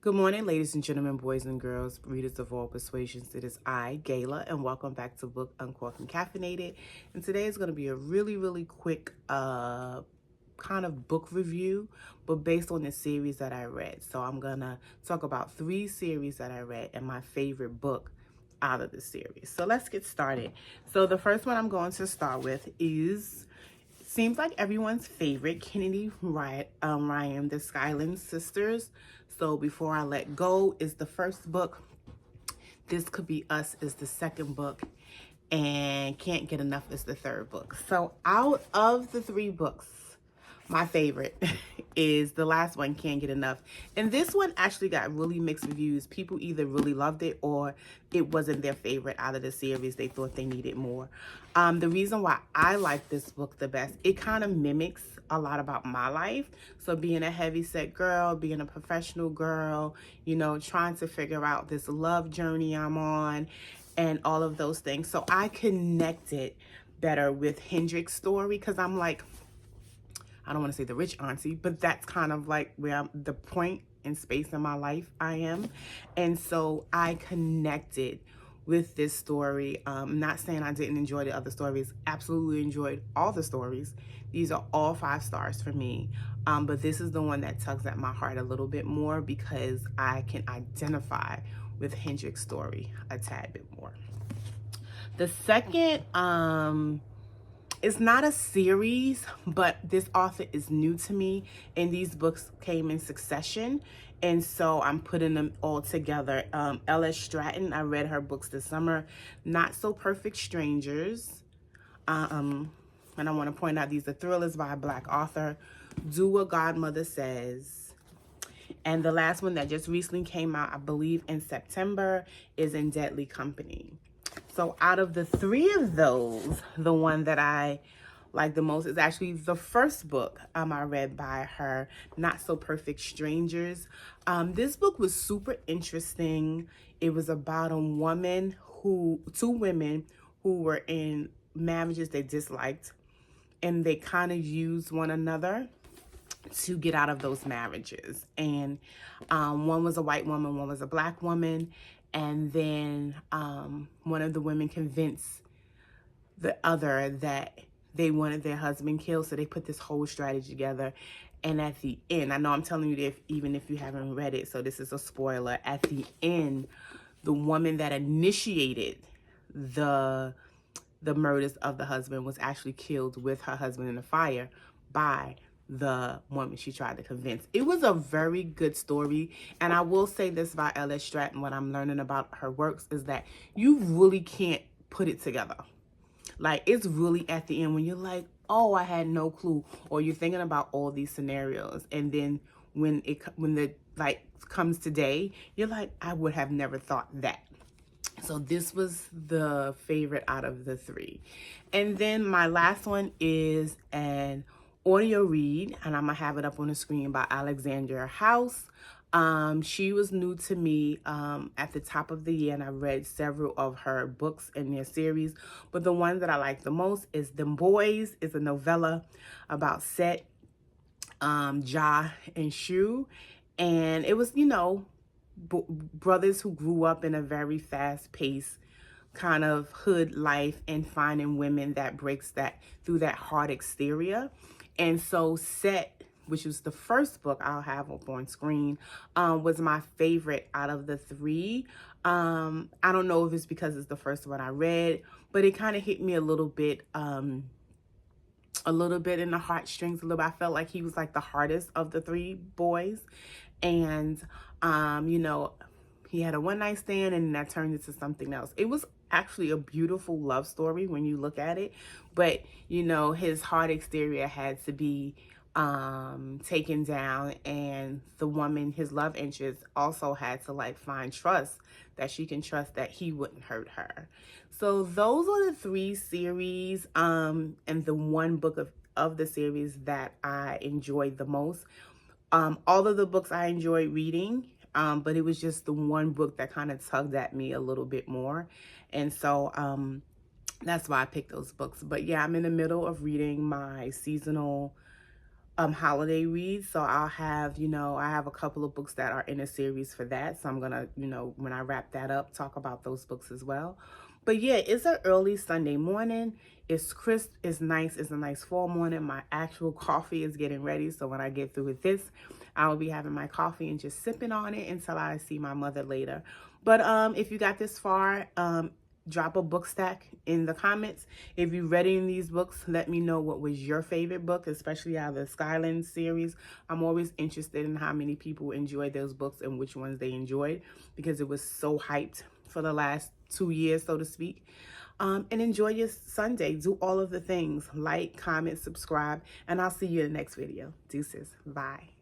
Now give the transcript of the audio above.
Good morning, ladies and gentlemen, boys and girls, readers of all persuasions. It is I, Gayla, and welcome back to Book Unquote and Caffeinated. And today is going to be a really quick kind of book review, but based on the series that I read. So I'm going to talk about 3 series that I read and my favorite book out of the series. So let's get started. So the first one I'm going to start with seems like everyone's favorite, Kennedy Ryan, the Skyland Sisters. So Before I Let Go is the first book. This Could Be Us is the second book. And Can't Get Enough is the third book. So out of the 3 books, my favorite is the last one, Can't Get Enough. And this one actually got really mixed reviews. People either really loved it or it wasn't their favorite out of the series. They thought they needed more. The reason why I like this book the best, it kind of mimics a lot about my life. So being a heavyset girl, being a professional girl, trying to figure out this love journey I'm on and all of those things. So I connected better with Hendrix's story because I'm like, I don't want to say the rich auntie, but that's kind of like where the point and space in my life I am. And so I connected with this story. Not saying I didn't enjoy the other stories. Absolutely enjoyed all the stories. These are all 5 stars for me. But this is the one that tugs at my heart a little bit more because I can identify with Hendrix's story a tad bit more. The second, it's not a series, but this author is new to me, and these books came in succession, and so I'm putting them all together. L.S. Stratton, I read her books this summer. Not So Perfect Strangers. And I want to point out these are thrillers by a Black author. Do What Godmother Says. And the last one that just recently came out, I believe in September, is In Deadly Company. So out of the 3 of those, the one that I like the most is actually the first book I read by her, Not So Perfect Strangers. This book was super interesting. It was about two women who were in marriages they disliked, and they kind of used one another to get out of those marriages. And one was a white woman, one was a Black woman. And then one of the women convinced the other that they wanted their husband killed. So they put this whole strategy together. And at the end, I know I'm telling you even if you haven't read it, so this is a spoiler. At the end, the woman that initiated the murders of the husband was actually killed with her husband in a fire by the woman she tried to convince. It was a very good story. And I will say this about L.S. Stratton, what I'm learning about her works is that you really can't put it together. Like, it's really at the end when you're like, oh, I had no clue, or you're thinking about all these scenarios, and then when the comes today, you're like, I would have never thought that. So this was the favorite out of the 3. And then my last one is an audio read, and I'm gonna have it up on the screen, by Alexandra House. She was new to me at the top of the year, and I read several of her books in their series. But the one that I like the most is Them Boys. It's a novella about Set, Ja, and Shu. And it was, brothers who grew up in a very fast-paced kind of hood life and finding women that breaks that through that hard exterior. And so Set, which was the first book I'll have up on screen, was my favorite out of the 3. I don't know if it's because it's the first one I read, but it kind of hit me a little bit in the heartstrings a little bit. I felt like he was like the hardest of the 3 boys. And, he had a one-night stand, and that turned into something else. It was actually a beautiful love story when you look at it. But, his hard exterior had to be taken down, and the woman, his love interest, also had to find trust, that she can trust that he wouldn't hurt her. So those are the 3 series and the one book of the series that I enjoyed the most. All of the books I enjoyed reading, but it was just the one book that kind of tugged at me a little bit more. And so that's why I picked those books. But yeah, I'm in the middle of reading my seasonal holiday reads. So I'll have, I have a couple of books that are in a series for that. So I'm gonna, when I wrap that up, talk about those books as well. But yeah, it's an early Sunday morning. It's crisp, it's nice, it's a nice fall morning. My actual coffee is getting ready. So when I get through with this, I will be having my coffee and just sipping on it until I see my mother later. But if you got this far, drop a book stack in the comments. If you read any of these books, let me know what was your favorite book, especially out of the Skyland series. I'm always interested in how many people enjoyed those books and which ones they enjoyed, because it was so hyped for the last 2 years, so to speak. And enjoy your Sunday. Do all of the things. Like, comment, subscribe, and I'll see you in the next video. Deuces. Bye.